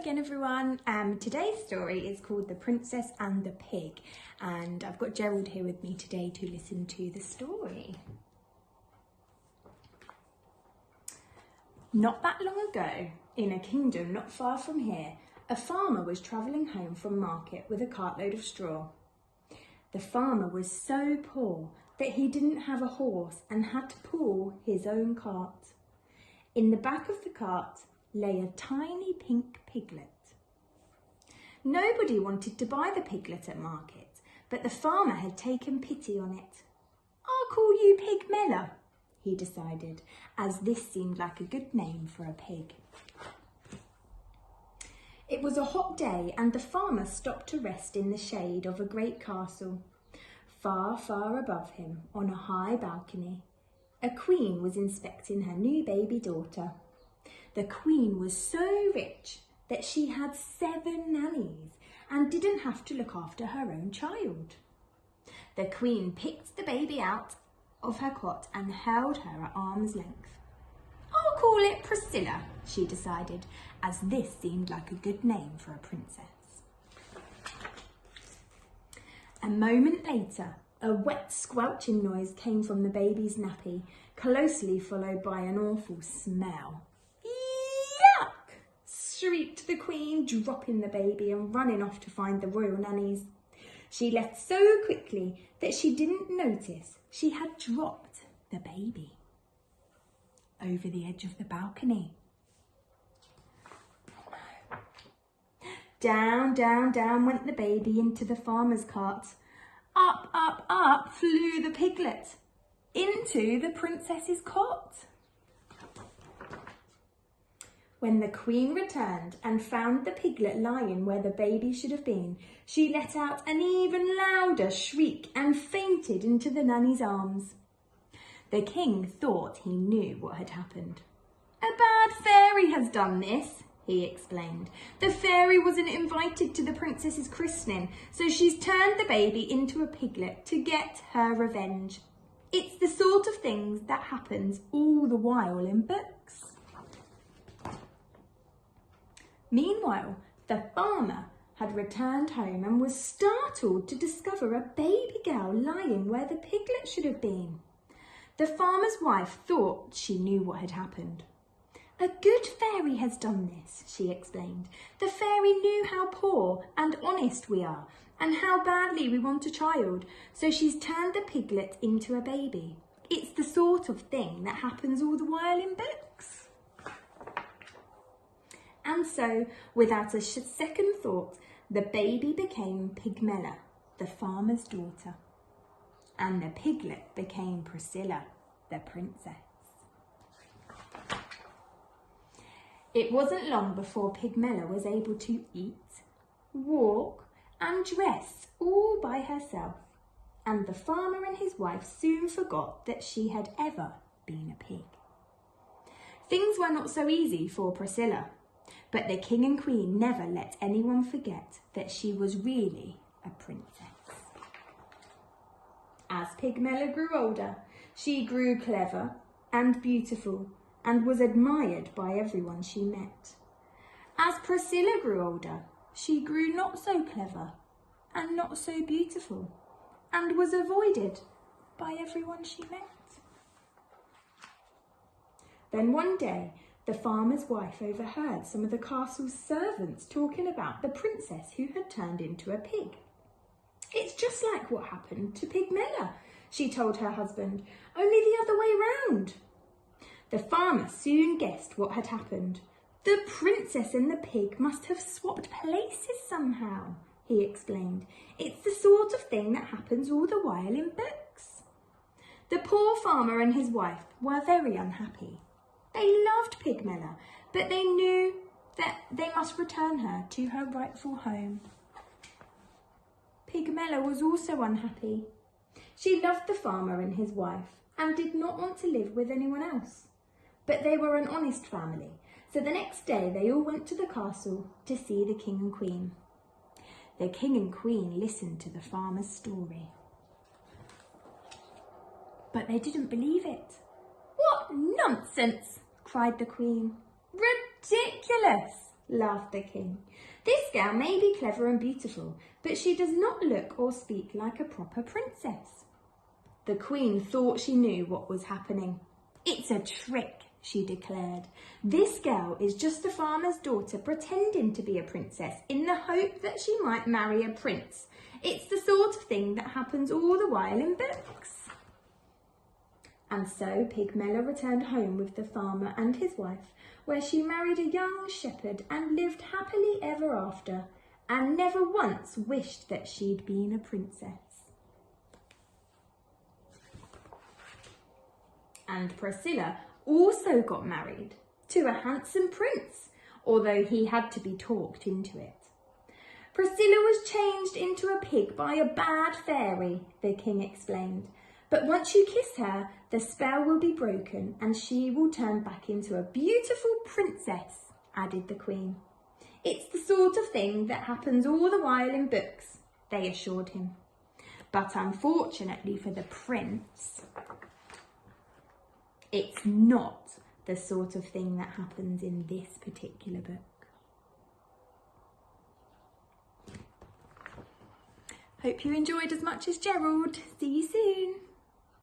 again everyone. Today's story is called The Princess and the Pig, and I've got Gerald here with me today to listen to the story. Not that long ago, in a kingdom not far from here, a farmer was travelling home from market with a cartload of straw. The farmer was so poor that he didn't have a horse and had to pull his own cart. In the back of the cart lay a tiny pink piglet. Nobody wanted to buy the piglet at market, but the farmer had taken pity on it. "I'll call you Pigmella," he decided, as this seemed like a good name for a pig. It was a hot day and the farmer stopped to rest in the shade of a great castle. Far, far above him, on a high balcony, a queen was inspecting her new baby daughter. The queen was so rich that she had 7 nannies and didn't have to look after her own child. The queen picked the baby out of her cot and held her at arm's length. "I'll call it Priscilla," she decided, as this seemed like a good name for a princess. A moment later, a wet squelching noise came from the baby's nappy, closely followed by an awful smell. "Yuck!" shrieked the queen, dropping the baby and running off to find the royal nannies. She left so quickly that she didn't notice she had dropped the baby over the edge of the balcony. Down, down, down went the baby into the farmer's cart. Up, up, up flew the piglet into the princess's cot. When the queen returned and found the piglet lying where the baby should have been, she let out an even louder shriek and fainted into the nanny's arms. The king thought he knew what had happened. "A bad fairy has done this," he explained. "The fairy wasn't invited to the princess's christening, so she's turned the baby into a piglet to get her revenge. It's the sort of things that happens all the while in books." Meanwhile, the farmer had returned home and was startled to discover a baby girl lying where the piglet should have been. The farmer's wife thought she knew what had happened. "A good fairy has done this," she explained. "The fairy knew how poor and honest we are and how badly we want a child, so she's turned the piglet into a baby. It's the sort of thing that happens all the while in books." And so, without a second thought, the baby became Pigmella, the farmer's daughter, and the piglet became Priscilla, the princess. It wasn't long before Pigmella was able to eat, walk and dress all by herself, and the farmer and his wife soon forgot that she had ever been a pig. Things were not so easy for Priscilla, but the king and queen never let anyone forget that she was really a princess. As Pigmella grew older, she grew clever and beautiful and was admired by everyone she met. As Priscilla grew older, she grew not so clever and not so beautiful and was avoided by everyone she met. Then one day, the farmer's wife overheard some of the castle's servants talking about the princess who had turned into a pig. "It's just like what happened to Pigmella," she told her husband, "only the other way round." The farmer soon guessed what had happened. "The princess and the pig must have swapped places somehow," he explained. "It's the sort of thing that happens all the while in books." The poor farmer and his wife were very unhappy. They loved Pigmella, but they knew that they must return her to her rightful home. Pigmella was also unhappy. She loved the farmer and his wife and did not want to live with anyone else. But they were an honest family, so the next day they all went to the castle to see the king and queen. The king and queen listened to the farmer's story, but they didn't believe it. "What nonsense!" cried the queen. "Ridiculous! laughed the king. "This girl may be clever and beautiful, but she does not look or speak like a proper princess." The queen thought she knew what was happening. "It's a trick," she declared. "This girl is just a farmer's daughter pretending to be a princess in the hope that she might marry a prince. It's the sort of thing that happens all the while in books." And so Pigmella returned home with the farmer and his wife, where she married a young shepherd and lived happily ever after, and never once wished that she'd been a princess. And Priscilla also got married to a handsome prince, although he had to be talked into it. Priscilla was changed into a pig by a bad fairy, the king explained. "But once you kiss her, the spell will be broken and she will turn back into a beautiful princess," added the queen. "It's the sort of thing that happens all the while in books," they assured him. But unfortunately for the prince, it's not the sort of thing that happens in this particular book. Hope you enjoyed as much as Gerald. See you soon.